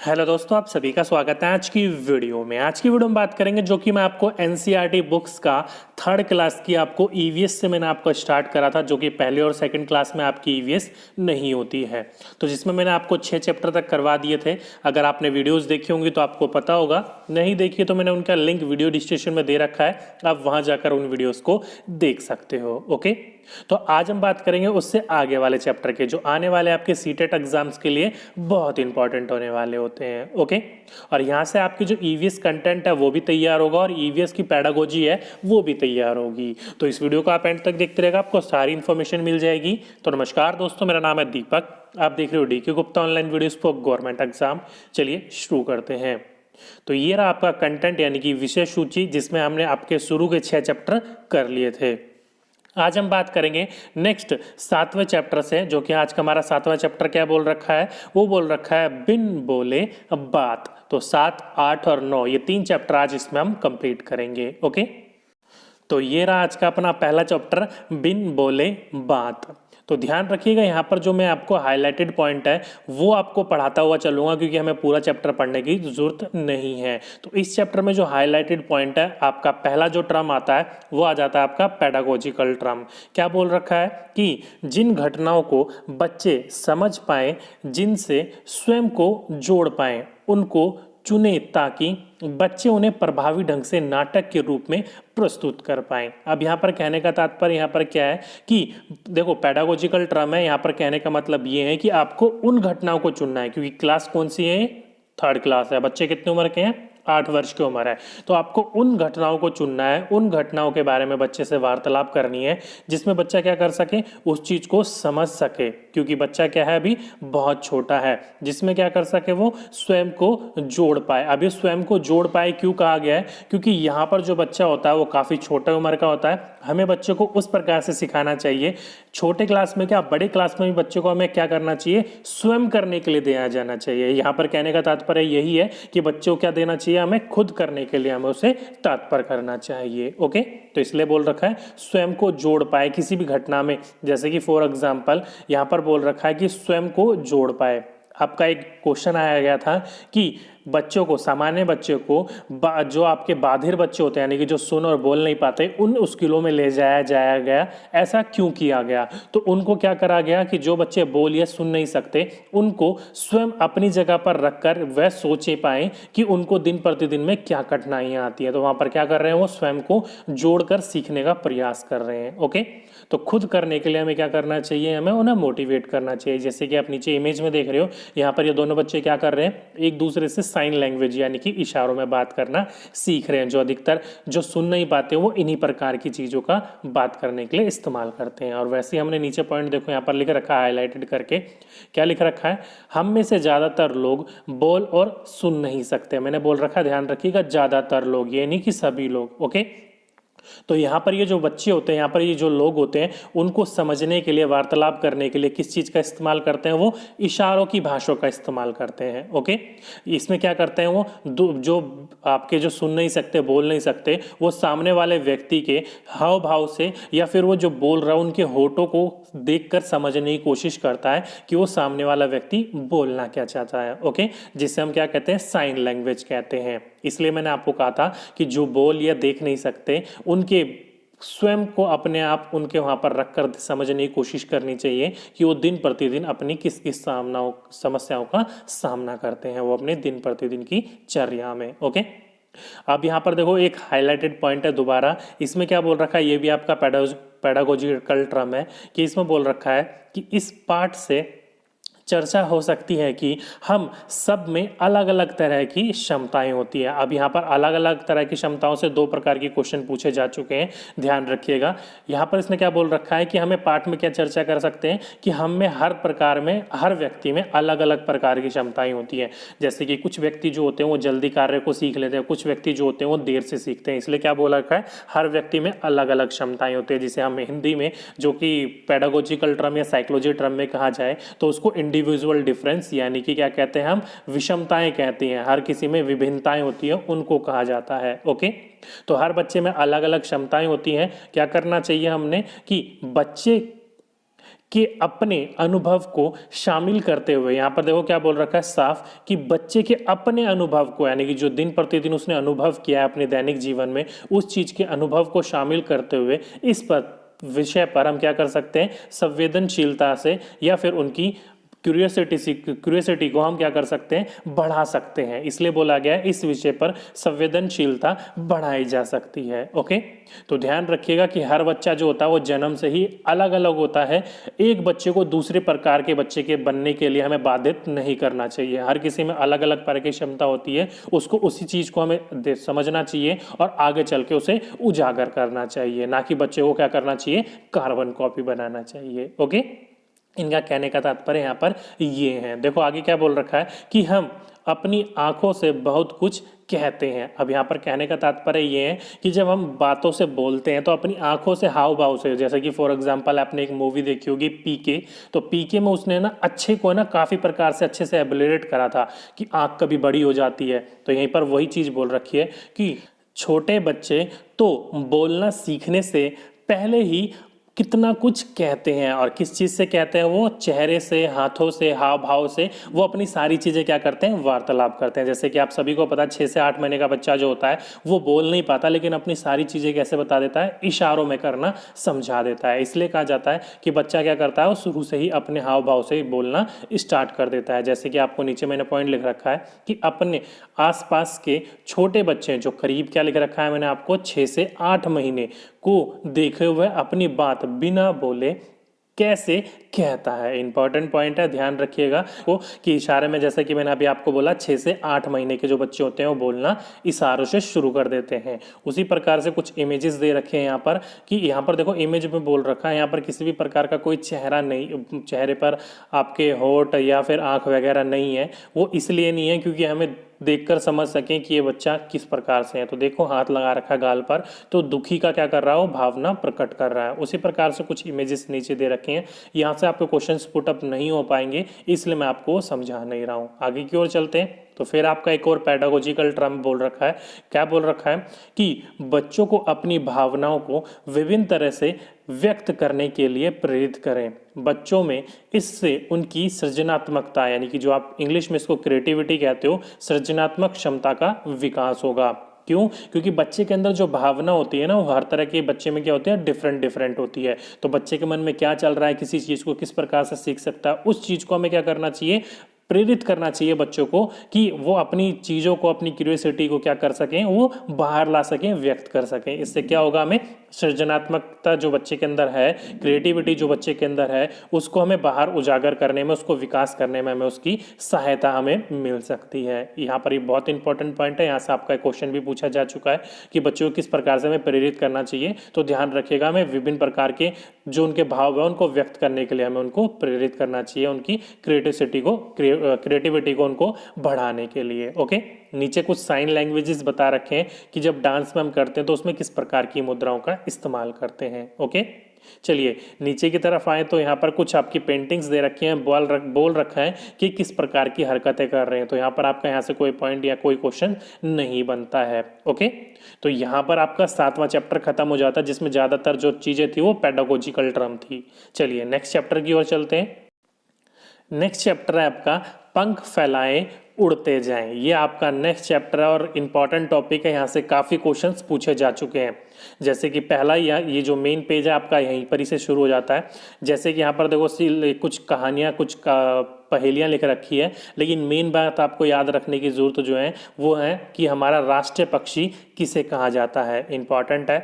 Hello दोस्तों, आप सभी का स्वागत है आज की वीडियो में। आज की वीडियो में बात करेंगे जो कि मैं आपको एनसीईआरटी बुक्स का थर्ड क्लास की आपको ईवीएस से मैंने आपको स्टार्ट करा था, जो कि पहले और सेकंड क्लास में आपकी ईवीएस नहीं होती है। तो जिसमें मैंने आपको 6 चैप्टर तक करवा दिए थे। अगर आपने वीडियोस देखी होंगी तो आपको पता होगा, नहीं देखी तो मैंने उनका लिंक वीडियो डिस्क्रिप्शन में दे रखा है, आप वहाँ जाकर उन वीडियोज़ को देख सकते हो। ओके, तो आज हम बात करेंगे उससे आगे वाले चैप्टर के, जो आने वाले आपके सीटेट एग्जाम्स के लिए बहुत इंपॉर्टेंट होने वाले होते हैं। ओके, और यहाँ से आपकी जो ईवीएस कंटेंट है वो भी तैयार होगा और ईवीएस की पैडागोजी है वो भी तैयार होगी। तो इस वीडियो को आप एंड तक देखते रहेगा, आपको सारी इन्फॉर्मेशन मिल जाएगी। तो नमस्कार दोस्तों, मेरा नाम है दीपक, आप देख रहे हो DK Gupta online videos for government exam. चलिए शुरू करते हैं। तो ये रहा आपका कंटेंट यानी कि विषय सूची, जिसमें हमने आपके शुरू के 6 चैप्टर कर लिए थे। आज हम बात करेंगे नेक्स्ट 7वें चैप्टर से, जो कि आज का हमारा 7वां चैप्टर क्या बोल रखा है, वो बोल रखा है बिन बोले बात। तो 7, 8 और 9 ये 3 चैप्टर आज इसमें हम कंप्लीट करेंगे। ओके, तो ये रहा आज का अपना पहला चैप्टर बिन बोले बात। तो ध्यान रखिएगा, यहाँ पर जो मैं आपको हाईलाइटेड पॉइंट है वो आपको पढ़ाता हुआ चलूंगा, क्योंकि हमें पूरा चैप्टर पढ़ने की जरूरत नहीं है। तो इस चैप्टर में जो हाईलाइटेड पॉइंट है, आपका पहला जो टर्म आता है वो आ जाता है आपका पेडागोजिकल टर्म। क्या बोल रखा है कि जिन घटनाओं को बच्चे समझ पाए, जिनसे स्वयं को जोड़ पाए, उनको चुने ताकि बच्चे उन्हें प्रभावी ढंग से नाटक के रूप में प्रस्तुत कर पाएं। अब यहाँ पर कहने का तात्पर्य यहाँ पर क्या है कि देखो, पेडागोजिकल टर्म है, यहाँ पर कहने का मतलब ये है कि आपको उन घटनाओं को चुनना है, क्योंकि क्लास कौन सी है, थर्ड क्लास है, बच्चे कितने उम्र के हैं, 8 वर्ष की उम्र है। तो आपको उन घटनाओं को चुनना है, उन घटनाओं के बारे में बच्चे से वार्तालाप करनी है, जिसमें बच्चा क्या कर सके, उस चीज़ को समझ सके, क्योंकि बच्चा क्या है, अभी बहुत छोटा है, जिसमें क्या कर सके, वो स्वयं को जोड़ पाए। अभी स्वयं को जोड़ पाए क्यों कहा गया है, क्योंकि यहाँ पर जो बच्चा होता है वो काफ़ी छोटे उम्र का होता है। हमें बच्चे को उस प्रकार से सिखाना चाहिए, छोटे क्लास में क्या, बड़े क्लास में भी बच्चे को हमें क्या करना चाहिए, स्वयं करने के लिए दिया जाना चाहिए। यहाँ पर कहने का तात्पर्य यही है कि बच्चों को क्या देना चाहिए, हमें खुद करने के लिए हमें उसे तत्पर करना चाहिए। ओके, तो इसलिए बोल रखा है स्वयं को जोड़ पाए किसी भी घटना में, जैसे कि फॉर एग्जांपल यहाँ पर बोल रखा है कि स्वयं को जोड़ पाए। आपका एक क्वेश्चन आया गया था कि बच्चों को, सामान्य बच्चों को जो आपके बाधिर बच्चे होते हैं, यानी कि जो सुन और बोल नहीं पाते, उन स्कूलों में ले जाया गया। ऐसा क्यों किया गया, तो उनको क्या करा गया कि जो बच्चे बोल या सुन नहीं सकते, उनको स्वयं अपनी जगह पर रखकर वह सोचे पाए कि उनको दिन प्रतिदिन में क्या कठिनाइयाँ आती हैं। तो वहाँ पर क्या कर रहे हैं, वो स्वयं को जोड़कर सीखने का प्रयास कर रहे हैं। ओके, तो खुद करने के लिए हमें क्या करना चाहिए, हमें उन्हें मोटिवेट करना चाहिए। जैसे कि आप नीचे इमेज में देख रहे हो, यहाँ पर ये दोनों बच्चे क्या कर रहे हैं, एक दूसरे से साइन लैंग्वेज यानी कि इशारों में बात करना सीख रहे हैं, जो अधिकतर जो सुन नहीं पाते वो इन्हीं प्रकार की चीज़ों का बात करने के लिए इस्तेमाल करते हैं। और वैसे ही हमने नीचे पॉइंट देखो, यहाँ पर लिख रखा है हाईलाइटेड करके, क्या लिख रखा है, हम में से ज़्यादातर लोग बोल और सुन नहीं सकते। मैंने बोल रखा, ध्यान रखिएगा, ज़्यादातर लोग, ये नहीं कि सभी लोग। ओके, तो यहाँ पर ये जो बच्चे होते हैं, यहाँ पर ये जो लोग होते हैं, उनको समझने के लिए, वार्तालाप करने के लिए किस चीज़ का इस्तेमाल करते हैं, वो इशारों की भाषा का इस्तेमाल करते हैं। ओके, इसमें क्या करते हैं, वो जो आपके जो सुन नहीं सकते, बोल नहीं सकते, वो सामने वाले व्यक्ति के हाव भाव से या फिर वो जो बोल रहा है उनके होठों को देखकर समझने की कोशिश करता है कि वो सामने वाला व्यक्ति बोलना क्या चाहता है। ओके, जिसे हम क्या कहते हैं, साइन लैंग्वेज कहते हैं। इसलिए मैंने आपको कहा था कि जो बोल या देख नहीं सकते, उनके स्वयं को अपने आप उनके वहाँ पर रखकर समझने की कोशिश करनी चाहिए कि वो दिन प्रतिदिन अपनी किस किस समस्याओं का सामना करते हैं, वो अपने दिन प्रतिदिन की चर्या में। ओके, अब यहाँ पर देखो एक हाईलाइटेड पॉइंट है दोबारा, इसमें क्या बोल रखा है, ये भी आपका पेडागोजिकल टर्म है, कि इसमें बोल रखा है कि इस पाठ से चर्चा हो सकती है कि हम सब में अलग अलग तरह की क्षमताएं होती है। अब यहाँ पर अलग अलग तरह की क्षमताओं से 2 प्रकार के क्वेश्चन पूछे जा चुके हैं, ध्यान रखिएगा। यहाँ पर इसने क्या बोल रखा है कि हमें पाठ में क्या चर्चा कर सकते हैं कि हम में हर प्रकार में, हर व्यक्ति में अलग अलग प्रकार की क्षमताएं होती है। जैसे कि कुछ व्यक्ति जो होते हैं वो जल्दी कार्य को सीख लेते हैं, कुछ व्यक्ति जो होते हैं वो देर से सीखते हैं। इसलिए क्या बोला रखा है, हर व्यक्ति में अलग अलग क्षमताएं होती है, जिसे हम हिंदी में, जो कि पेडागोजिकल टर्म या साइकोलॉजी टर्म में कहा जाए, तो उसको इंडिविजुअल डिफरेंस यानी कि क्या कहते हैं, हम विषमताएं कहते हैं। हर किसी में विभिन्नताएं होती हैं, उनको कहा जाता है। ओके, तो हर बच्चे में अलग अलग क्षमताएं होती हैं। क्या करना चाहिए हमने कि बच्चे कि अपने अनुभव को शामिल करते हुए, यहाँ पर देखो क्या बोल रखा है साफ, कि बच्चे के अपने अनुभव को, यानी कि जो दिन प्रतिदिन उसने अनुभव किया है अपने दैनिक जीवन में, उस चीज के अनुभव को शामिल करते हुए इस पर विषय पर हम क्या कर सकते हैं, संवेदनशीलता से या फिर उनकी क्यूरियोसिटी को हम क्या कर सकते हैं, बढ़ा सकते हैं। इसलिए बोला गया है इस विषय पर संवेदनशीलता बढ़ाई जा सकती है। ओके, तो ध्यान रखिएगा कि हर बच्चा जो होता है वो जन्म से ही अलग अलग होता है। एक बच्चे को दूसरे प्रकार के बच्चे के बनने के लिए हमें बाधित नहीं करना चाहिए। हर किसी में अलग अलग तरह की क्षमता होती है, उसको उसी चीज को हमें समझना चाहिए और आगे चल के उसे उजागर करना चाहिए, ना कि बच्चे को क्या करना चाहिए, कार्बन कॉपी बनाना चाहिए। ओके, इनका कहने का तात्पर्य यहाँ पर ये है। देखो आगे क्या बोल रखा है कि हम अपनी आंखों से बहुत कुछ कहते हैं। अब यहाँ पर कहने का तात्पर्य ये है कि जब हम बातों से बोलते हैं तो अपनी आंखों से, हाव भाव से, जैसे कि फॉर एग्जांपल आपने एक मूवी देखी होगी पीके, तो पीके में उसने ना अच्छे को ना काफ़ी प्रकार से अच्छे से एबिलिएट करा था कि आंख कभी बड़ी हो जाती है। तो यहीं पर वही चीज़ बोल रखी है कि छोटे बच्चे तो बोलना सीखने से पहले ही कितना कुछ कहते हैं, और किस चीज़ से कहते हैं, वो चेहरे से, हाथों से, हाव भाव से वो अपनी सारी चीज़ें क्या करते हैं, वार्तालाप करते हैं। जैसे कि आप सभी को पता है 6 से 8 महीने का बच्चा जो होता है वो बोल नहीं पाता, लेकिन अपनी सारी चीज़ें कैसे बता देता है, इशारों में करना समझा देता है। इसलिए कहा जाता है कि बच्चा क्या करता है, वो शुरू से ही अपने हाव भाव से बोलना स्टार्ट कर देता है। जैसे कि आपको नीचे मैंने पॉइंट लिख रखा है कि अपने आसपास के छोटे बच्चे जो करीब, क्या लिख रखा है मैंने आपको, 6 से 8 महीने को देखे हुए अपनी बात बिना बोले कैसे कहता है। इंपॉर्टेंट पॉइंट है, ध्यान रखिएगा को कि इशारे में, जैसे कि मैंने अभी आपको बोला 6 से 8 महीने के जो बच्चे होते हैं वो बोलना इशारों से शुरू कर देते हैं। उसी प्रकार से कुछ इमेजेस दे रखे हैं यहाँ पर, कि यहाँ पर देखो इमेज में बोल रखा है, यहाँ पर किसी भी प्रकार का कोई चेहरा नहीं, चेहरे पर आपके होठ या फिर आंख वगैरह नहीं है। वो इसलिए नहीं है क्योंकि हमें देखकर समझ सकें कि ये बच्चा किस प्रकार से है। तो देखो हाथ लगा रखा है गाल पर, तो दुखी का क्या कर रहा हो, भावना प्रकट कर रहा है। उसी प्रकार से कुछ इमेजेस नीचे दे रखे हैं, यहाँ से आपके क्वेश्चंस पुट अप नहीं हो पाएंगे, इसलिए मैं आपको समझा नहीं रहा हूँ। आगे की ओर चलते हैं। तो फिर आपका एक और पेडागोजिकल टर्म बोल रखा है, क्या बोल रखा है कि बच्चों को अपनी भावनाओं को विभिन्न तरह से व्यक्त करने के लिए प्रेरित करें। बच्चों में इससे उनकी सृजनात्मकता, यानी कि जो आप इंग्लिश में इसको क्रिएटिविटी कहते हो, सृजनात्मक क्षमता का विकास होगा। क्यों? क्योंकि बच्चे के अंदर जो भावना होती है ना, वो हर तरह के बच्चे में क्या होती है, डिफरेंट होती है। तो बच्चे के मन में क्या चल रहा है, किसी चीज़ को किस प्रकार से सीख सकता है, उस चीज़ को हमें क्या करना चाहिए, प्रेरित करना चाहिए बच्चों को, कि वो अपनी चीज़ों को, अपनी क्यूरियोसिटी को क्या कर सकें, वो बाहर ला सकें, व्यक्त कर सकें। इससे क्या होगा, हमें सृजनात्मकता जो बच्चे के अंदर है, क्रिएटिविटी जो बच्चे के अंदर है, उसको हमें बाहर उजागर करने में, उसको विकास करने में हमें उसकी सहायता हमें मिल सकती है। यहाँ पर ये बहुत इंपॉर्टेंट पॉइंट है, यहाँ से आपका क्वेश्चन भी पूछा जा चुका है कि बच्चों को किस प्रकार से हमें प्रेरित करना चाहिए। तो ध्यान रखिएगा, हमें विभिन्न प्रकार के जो उनके भाव है उनको व्यक्त करने के लिए हमें उनको प्रेरित करना चाहिए, उनकी क्रिएटिविटी को उनको बढ़ाने के लिए। ओके, नीचे कुछ साइन लैंग्वेजेस बता रखे हैं कि जब डांस में हम करते हैं तो उसमें किस प्रकार की मुद्राओं का इस्तेमाल करते हैं। ओके, चलिए नीचे की तरफ आए तो यहाँ पर कुछ आपकी पेंटिंग्स दे रखी हैं, बोल रखा है कि किस प्रकार की हरकतें कर रहे हैं। तो यहाँ पर आपका यहाँ से कोई पॉइंट या कोई क्वेश्चन नहीं बनता है। ओके, तो यहाँ पर आपका 7वां चैप्टर खत्म हो जाता है, जिसमें ज़्यादातर जो चीज़ें थी वो पेडागोजिकल टर्म थी। चलिए नेक्स्ट चैप्टर की ओर चलते हैं। नेक्स्ट चैप्टर है आपका पंख फैलाएं उड़ते जाएं। ये आपका नेक्स्ट चैप्टर है और इम्पॉर्टेंट टॉपिक है, यहाँ से काफ़ी क्वेश्चंस पूछे जा चुके हैं। जैसे कि पहला ये जो मेन पेज है आपका यहीं पर ही से शुरू हो जाता है। जैसे कि यहाँ पर देखो कुछ कहानियाँ, कुछ पहेलियाँ लिख रखी है, लेकिन मेन बात आपको याद रखने की ज़रूरत जो है वो है कि हमारा राष्ट्रीय पक्षी किसे कहा जाता है। इंपॉर्टेंट है,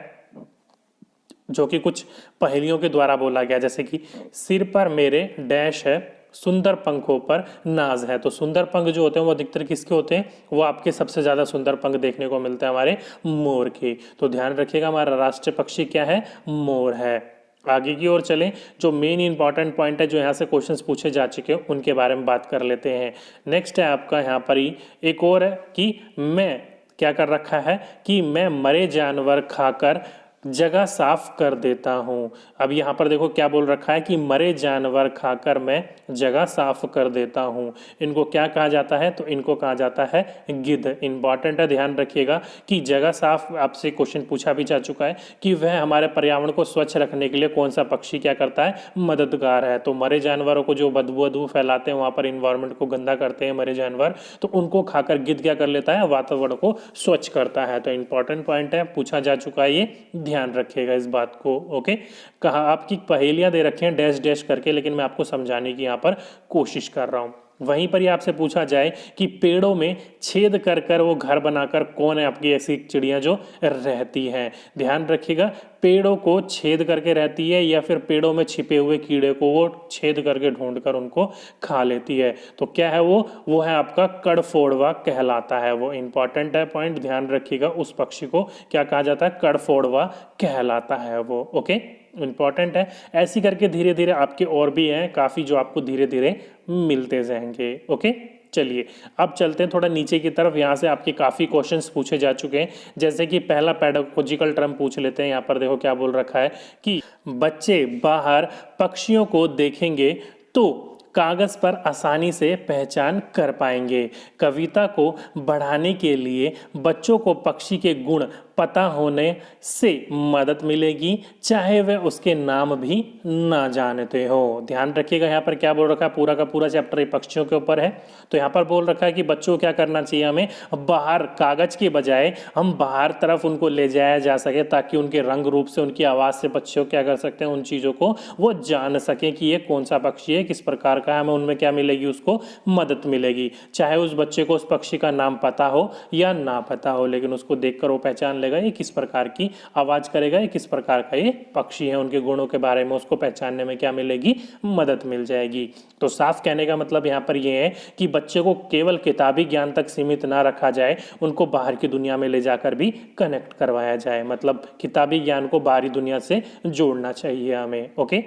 जो कि कुछ पहेलियों के द्वारा बोला गया। जैसे कि सिर पर मेरे डैश है, सुंदर पंखों पर नाज है। तो सुंदर पंख जो होते हैं वो अधिकतर किसके होते हैं, वो आपके सबसे ज़्यादा सुंदर पंख देखने को मिलते हैं हमारे मोर के। तो ध्यान रखिएगा, हमारा राष्ट्रीय पक्षी क्या है, मोर है। आगे की ओर चलें, जो मेन इंपॉर्टेंट पॉइंट है जो यहाँ से क्वेश्चंस पूछे जा चुके हैं उनके बारे में बात कर लेते हैं। नेक्स्ट है आपका यहाँ पर ही एक और है कि मैं क्या कर रखा है कि मैं मरे जानवर खाकर जगह साफ कर देता हूँ। अब यहाँ पर देखो क्या बोल रखा है कि मरे जानवर खाकर मैं जगह साफ कर देता हूँ। इनको क्या कहा जाता है? तो इनको कहा जाता है गिद्ध। इंपॉर्टेंट है, ध्यान रखिएगा कि जगह साफ आपसे क्वेश्चन पूछा भी जा चुका है कि वह हमारे पर्यावरण को स्वच्छ रखने के लिए कौन सा पक्षी क्या करता है? मददगार है। तो मरे जानवरों को जो बदबू फैलाते हैं, वहाँ पर इन्वायरमेंट को गंदा करते हैं मरे जानवर, तो उनको खाकर गिद्ध क्या कर लेता है? वातावरण को स्वच्छ करता है। तो इंपॉर्टेंट पॉइंट है, पूछा जा चुका है, ये ध्यान रखिएगा इस बात को। ओके, कहा आपकी पहेलियां दे रखी हैं डैश डैश करके, लेकिन मैं आपको समझाने की यहाँ पर कोशिश कर रहा हूँ। वहीं पर ही आपसे पूछा जाए कि पेड़ों में छेद कर कर वो घर बनाकर कौन है आपकी ऐसी चिड़िया जो रहती है? ध्यान रखिएगा, पेड़ों को छेद करके रहती है या फिर पेड़ों में छिपे हुए कीड़े को वो छेद करके ढूंढ कर उनको खा लेती है। तो क्या है वो है आपका कड़फोड़वा कहलाता है। वो इंपॉर्टेंट है पॉइंट, ध्यान रखिएगा। उस पक्षी को क्या कहा जाता है? कड़फोड़वा कहलाता है वो। ओके, इंपॉर्टेंट है। ऐसी करके धीरे धीरे आपके और भी हैं काफ़ी जो आपको धीरे धीरे मिलते जाएंगे। ओके, चलिए अब चलते हैं थोड़ा नीचे की तरफ। यहाँ से आपके काफ़ी क्वेश्चंस पूछे जा चुके हैं। जैसे कि पहला पेडागोजिकल टर्म पूछ लेते हैं। यहाँ पर देखो क्या बोल रखा है कि बच्चे बाहर पक्षियों को देखेंगे तो कागज़ पर आसानी से पहचान कर पाएंगे। कविता को बढ़ाने के लिए बच्चों को पक्षी के गुण पता होने से मदद मिलेगी, चाहे वह उसके नाम भी ना जानते हो। ध्यान रखिएगा, यहाँ पर क्या बोल रखा है? पूरा का पूरा चैप्टर ये पक्षियों के ऊपर है। तो यहाँ पर बोल रखा है कि बच्चों को क्या करना चाहिए? हमें बाहर, कागज़ के बजाय हम बाहर तरफ उनको ले जाया जा सके, ताकि उनके रंग रूप से, उनकी आवाज़ से बच्चों क्या कर सकते हैं? उन चीज़ों को वो जान सकें कि ये कौन सा पक्षी है, किस प्रकार का है। हमें उनमें क्या मिलेगी? उसको मदद मिलेगी। चाहे उस बच्चे को उस पक्षी का नाम पता हो या ना पता हो, लेकिन उसको देखकर वो पहचान लेगा ये किस प्रकार की आवाज करेगा, ये किस प्रकार का ये पक्षी है। उनके गुणों के बारे में उसको पहचानने में क्या मिलेगी? मदद मिल जाएगी। तो साफ कहने का मतलब यहाँ पर ये है कि बच्चे को केवल किताबी ज्ञान तक सीमित ना रखा जाए, उनको बाहर की दुनिया में ले जाकर भी कनेक्ट करवाया जाए। मतलब किताबी ज्ञान को बाहरी दुनिया से जोड़ना चाहिए हमें। ओके,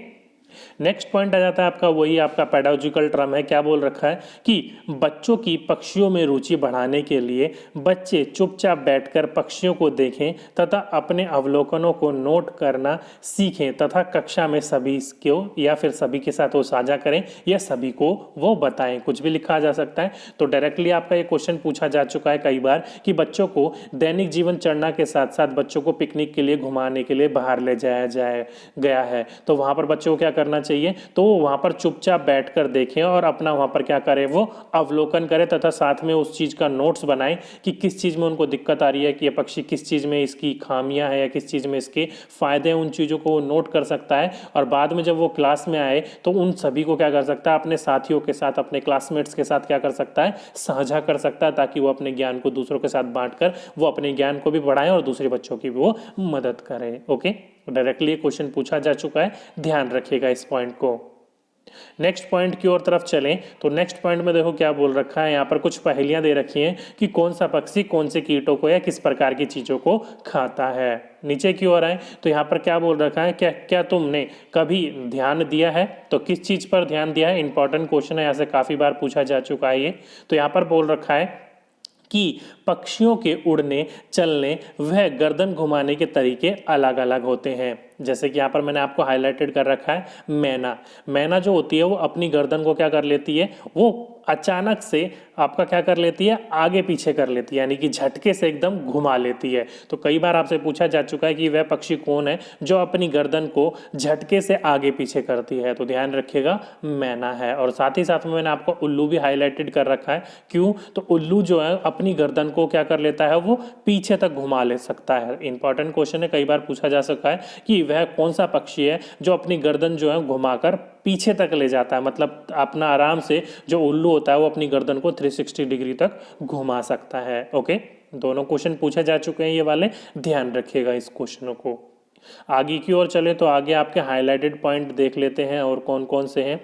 नेक्स्ट पॉइंट आ जाता है आपका, वही आपका पेडागोजिकल टर्म है। क्या बोल रखा है कि बच्चों की पक्षियों में रुचि बढ़ाने के लिए बच्चे चुपचाप बैठकर पक्षियों को देखें तथा अपने अवलोकनों को नोट करना सीखें तथा कक्षा में सभी को या फिर सभी के साथ वो साझा करें या सभी को वो बताएं। कुछ भी लिखा जा सकता है। तो डायरेक्टली आपका ये क्वेश्चन पूछा जा चुका है कई बार कि बच्चों को दैनिक जीवन चर्चा के साथ साथ बच्चों को पिकनिक के लिए, घुमाने के लिए बाहर ले जाया गया है, तो वहां पर बच्चों को क्या करना चाहिए? तो वहां पर चुपचाप बैठकर देखें और अपना वहां पर क्या करें? वो अवलोकन करें तथा साथ में उस चीज का नोट्स बनाएं कि किस चीज में उनको दिक्कत आ रही है, कि ये पक्षी किस चीज में इसकी खामियां है या किस चीज में इसके फायदे हैं। उन चीजों को वो नोट कर सकता है और बाद में जब वो क्लास में आए तो उन सभी को क्या कर सकता है? अपने साथियों के साथ, अपने क्लासमेट्स के साथ क्या कर सकता है? साझा कर सकता है, ताकि वो अपने ज्ञान को दूसरों के साथ बांटकर वो अपने ज्ञान को भी बढ़ाएं और दूसरे बच्चों की भी वो मदद करें। ओके, डायरेक्टली ये क्वेश्चन पूछा जा चुका है, ध्यान रखिएगा इस पॉइंट को। नेक्स्ट पॉइंट की ओर तरफ चलें तो नेक्स्ट पॉइंट में देखो क्या बोल रखा है। यहाँ पर कुछ पहेलियां दे रखी हैं कि कौन सा पक्षी कौन से कीटों को या किस प्रकार की चीजों को खाता है। नीचे की ओर आए तो यहाँ पर क्या बोल रखा है? क्या तुमने कभी ध्यान दिया है? तो किस चीज पर ध्यान दिया है? इंपॉर्टेंट क्वेश्चन है, यहाँ से काफी बार पूछा जा चुका है ये। तो यहाँ पर बोल रखा है कि पक्षियों के उड़ने, चलने वह गर्दन घुमाने के तरीके अलग अलग होते हैं। जैसे कि यहाँ पर मैंने आपको हाईलाइटेड कर रखा है मैना जो होती है वो अपनी गर्दन को क्या कर लेती है? वो अचानक से आपका क्या कर लेती है? आगे पीछे कर लेती है, यानी कि झटके से एकदम घुमा लेती है। तो कई बार आपसे पूछा जा चुका है कि वह पक्षी कौन है जो अपनी गर्दन को झटके से आगे पीछे करती है। तो ध्यान रखिएगा, मैना है। और साथ ही साथ में मैंने आपको उल्लू भी हाईलाइटेड कर रखा है। क्यों? तो उल्लू जो है अपनी गर्दन को क्या कर लेता है? वो पीछे तक घुमा ले सकता है। इंपॉर्टेंट क्वेश्चन है, कई बार पूछा जा सकता है कि वह कौन सा पक्षी है जो अपनी गर्दन जो है घुमाकर पीछे तक ले जाता है। मतलब अपना आराम से जो उल्लू होता है वो अपनी गर्दन को 360 डिग्री तक घुमा सकता है। ओके, दोनों क्वेश्चन पूछे जा चुके हैं ये वाले, ध्यान रखिएगा इस क्वेश्चनों को। आगे की ओर चले तो आगे आपके हाईलाइटेड पॉइंट देख लेते हैं और कौन कौन से हैं।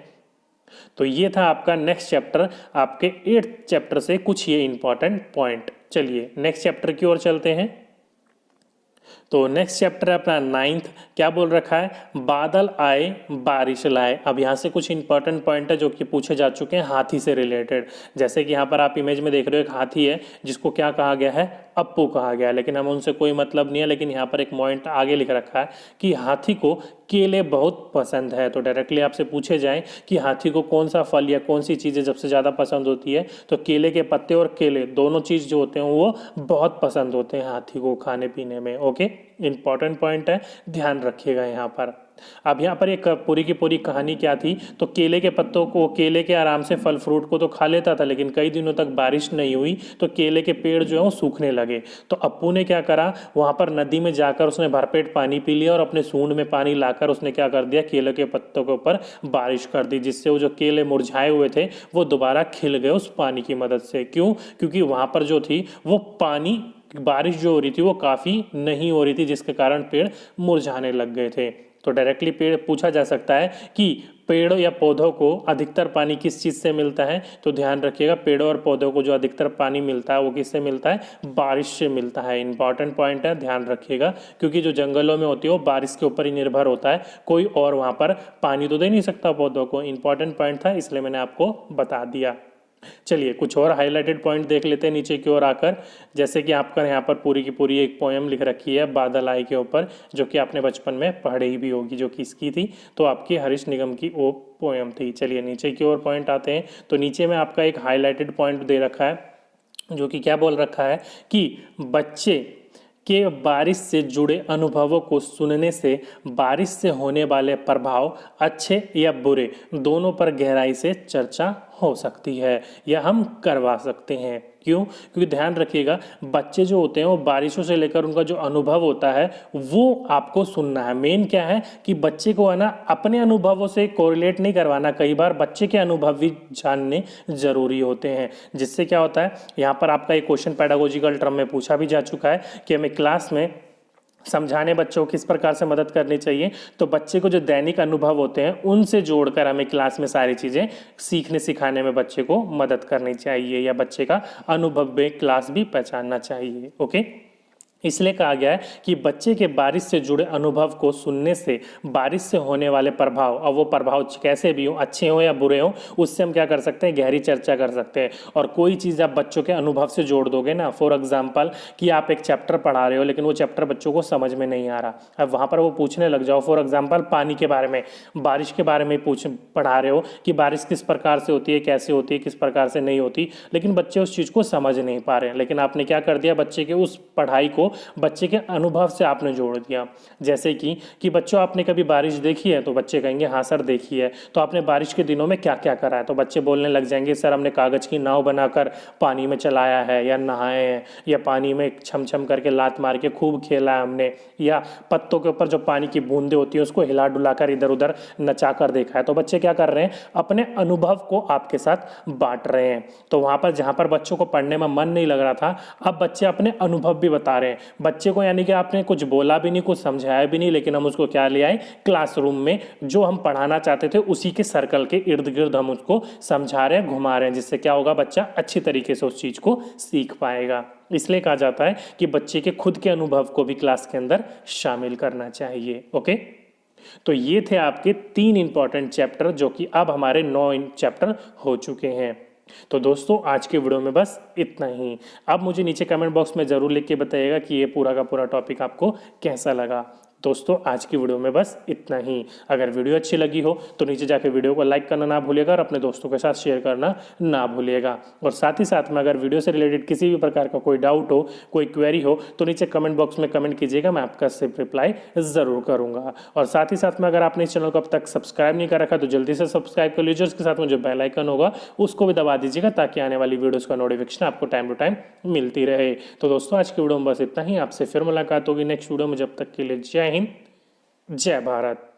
तो ये था आपका नेक्स्ट चैप्टर, आपके 8th चैप्टर से कुछ ये इंपॉर्टेंट पॉइंट। चलिए नेक्स्ट चैप्टर की ओर चलते हैं। तो नेक्स्ट चैप्टर है अपना 9th। क्या बोल रखा है? बादल आए बारिश लाए। अब यहाँ से कुछ इंपॉर्टेंट पॉइंट है जो कि पूछे जा चुके हैं हाथी से रिलेटेड। जैसे कि यहाँ पर आप इमेज में देख रहे हो, एक हाथी है जिसको क्या कहा गया है? अप्पू कहा गया है, लेकिन हमें उनसे कोई मतलब नहीं है। लेकिन यहाँ पर एक पॉइंट आगे लिख रखा है कि हाथी को केले बहुत पसंद है। तो डायरेक्टली आपसे पूछे जाए कि हाथी को कौन सा फल या कौन सी चीज़ें सबसे ज़्यादा पसंद होती है, तो केले के पत्ते और केले दोनों चीज़ जो होते हैं वो बहुत पसंद होते हैं हाथी को खाने पीने में। ओके, इंपॉर्टेंट पॉइंट है, ध्यान रखिएगा यहाँ पर। अब यहाँ पर एक पूरी की पूरी कहानी क्या थी? तो केले के पत्तों को, केले के आराम से फल फ्रूट को तो खा लेता था, लेकिन कई दिनों तक बारिश नहीं हुई तो केले के पेड़ जो है वो सूखने लगे। तो अप्पू ने क्या करा, वहाँ पर नदी में जाकर उसने भरपेट पानी पी लिया और अपने सूंड में पानी लाकर उसने क्या कर दिया, केले के पत्तों के ऊपर बारिश कर दी, जिससे वो जो केले मुरझाए हुए थे वो दोबारा खिल गए उस पानी की मदद से। क्यों? क्योंकि वहाँ पर जो थी वो पानी, बारिश जो हो रही थी वो काफ़ी नहीं हो रही थी, जिसके कारण पेड़ मुरझाने लग गए थे। तो डायरेक्टली पेड़ पूछा जा सकता है कि पेड़ों या पौधों को अधिकतर पानी किस चीज़ से मिलता है? तो ध्यान रखिएगा, पेड़ों और पौधों को जो अधिकतर पानी मिलता है वो किससे मिलता है? बारिश से मिलता है। इंपॉर्टेंट पॉइंट है, ध्यान रखिएगा, क्योंकि जो जंगलों में होती है वो बारिश के ऊपर ही निर्भर होता है, कोई और वहाँ पर पानी तो दे नहीं सकता पौधों को। इंपॉर्टेंट पॉइंट था, इसलिए मैंने आपको बता दिया। चलिए कुछ और हाईलाइटेड पॉइंट देख लेते हैं नीचे की ओर आकर। जैसे कि आपका यहाँ पर पूरी की पूरी एक पोएम लिख रखी है बादल आए के ऊपर, जो कि आपने बचपन में पढ़ी भी होगी, जो कि इसकी थी, तो आपकी हरीश निगम की वो पोएम थी। चलिए नीचे की ओर पॉइंट आते हैं। तो नीचे में आपका एक हाईलाइटेड पॉइंट दे रखा है, जो कि क्या बोल रखा है कि बच्चे के बारिश से जुड़े अनुभवों को सुनने से बारिश से होने वाले प्रभाव अच्छे या बुरे दोनों पर गहराई से चर्चा हो सकती है या हम करवा सकते हैं। क्यों? क्योंकि ध्यान रखिएगा, बच्चे जो होते हैं वो बारिशों से लेकर उनका जो अनुभव होता है वो आपको सुनना है। मेन क्या है कि बच्चे को है ना अपने अनुभवों से कोरिलेट नहीं करवाना, कई बार बच्चे के अनुभव भी जानने जरूरी होते हैं। जिससे क्या होता है, यहाँ पर आपका एक क्वेश्चन पेडागोजिकल टर्म में पूछा भी जा चुका है कि हमें क्लास में समझाने बच्चों को किस प्रकार से मदद करनी चाहिए। तो बच्चे को जो दैनिक अनुभव होते हैं उनसे जोड़कर हमें क्लास में सारी चीज़ें सीखने सिखाने में बच्चे को मदद करनी चाहिए, या बच्चे का अनुभव में क्लास भी पहचानना चाहिए। ओके, इसलिए कहा गया है कि बच्चे के बारिश से जुड़े अनुभव को सुनने से बारिश से होने वाले प्रभाव, और वो प्रभाव कैसे भी हो, अच्छे हो या बुरे हो, उससे हम क्या कर सकते हैं, गहरी चर्चा कर सकते हैं। और कोई चीज़ आप बच्चों के अनुभव से जोड़ दोगे ना, फॉर एग्जाम्पल कि आप एक चैप्टर पढ़ा रहे हो लेकिन वो चैप्टर बच्चों को समझ में नहीं आ रहा, अब वहाँ पर वो पूछने लग जाओ, फॉर एग्जाम्पल पानी के बारे में, बारिश के बारे में पढ़ा रहे हो कि बारिश किस प्रकार से होती है, कैसे होती है, किस प्रकार से नहीं होती, लेकिन बच्चे उस चीज़ को समझ नहीं पा रहे हैं। लेकिन आपने क्या कर दिया, बच्चे के उस पढ़ाई को बच्चे के अनुभव से आपने जोड़ दिया। जैसे कि बच्चों आपने कभी बारिश देखी है? तो बच्चे कहेंगे हाँ सर देखी है। तो आपने बारिश के दिनों में क्या क्या करा है? तो बच्चे बोलने लग जाएंगे सर हमने कागज़ की नाव बनाकर पानी में चलाया है, या नहाए हैं, या पानी में छम छम करके लात मार के खूब खेला है हमने, या पत्तों के ऊपर जो पानी की बूंदें होती है उसको हिला डुला कर इधर उधर नचा कर देखा है। तो बच्चे क्या कर रहे हैं, अपने अनुभव को आपके साथ बांट रहे हैं। तो वहाँ पर जहाँ पर बच्चों को पढ़ने में मन नहीं लग रहा था, अब बच्चे अपने अनुभव भी बता रहे हैं बच्चे को, यानी कि आपने कुछ बोला भी नहीं, कुछ समझाया भी नहीं, लेकिन हम उसको क्या ले आए, क्लासरूम में जो हम पढ़ाना चाहते थे उसी के सर्कल के इर्द गिर्द हम उसको समझा रहे हैं, घुमा रहे हैं, जिससे क्या होगा, बच्चा अच्छी तरीके से उस चीज़ को सीख पाएगा। इसलिए कहा जाता है कि बच्चे के खुद के अनुभव को भी क्लास के अंदर शामिल करना चाहिए। ओके, तो ये थे आपके 3 इंपॉर्टेंट चैप्टर, जो कि अब हमारे 9 चैप्टर हो चुके हैं। तो दोस्तों आज के वीडियो में बस इतना ही। अब मुझे नीचे कमेंट बॉक्स में ज़रूर लिख के बताइएगा कि ये पूरा का पूरा टॉपिक आपको कैसा लगा। दोस्तों आज की वीडियो में बस इतना ही। अगर वीडियो अच्छी लगी हो तो नीचे जाकर वीडियो को लाइक करना ना भूलिएगा और अपने दोस्तों के साथ शेयर करना ना भूलिएगा। और साथ ही साथ में अगर वीडियो से रिलेटेड किसी भी प्रकार का कोई डाउट हो, कोई क्वेरी हो, तो नीचे कमेंट बॉक्स में कमेंट कीजिएगा, मैं आपका सिर्फ रिप्लाई ज़रूर करूँगा। और साथ ही साथ में अगर आपने इस चैनल को अब तक सब्सक्राइब नहीं कर रखा तो जल्दी से सब्सक्राइब कर लीजिए, उसके साथ में जो बेल आइकन होगा उसको भी दबा दीजिएगा, ताकि आने वाली वीडियोज़ का नोटिफिकेशन आपको टाइम टू टाइम मिलती रहे। तो दोस्तों आज की वीडियो में बस इतना ही। आपसे फिर मुलाकात होगी नेक्स्ट वीडियो में। जब तक के लिए जय हिंद, जय भारत।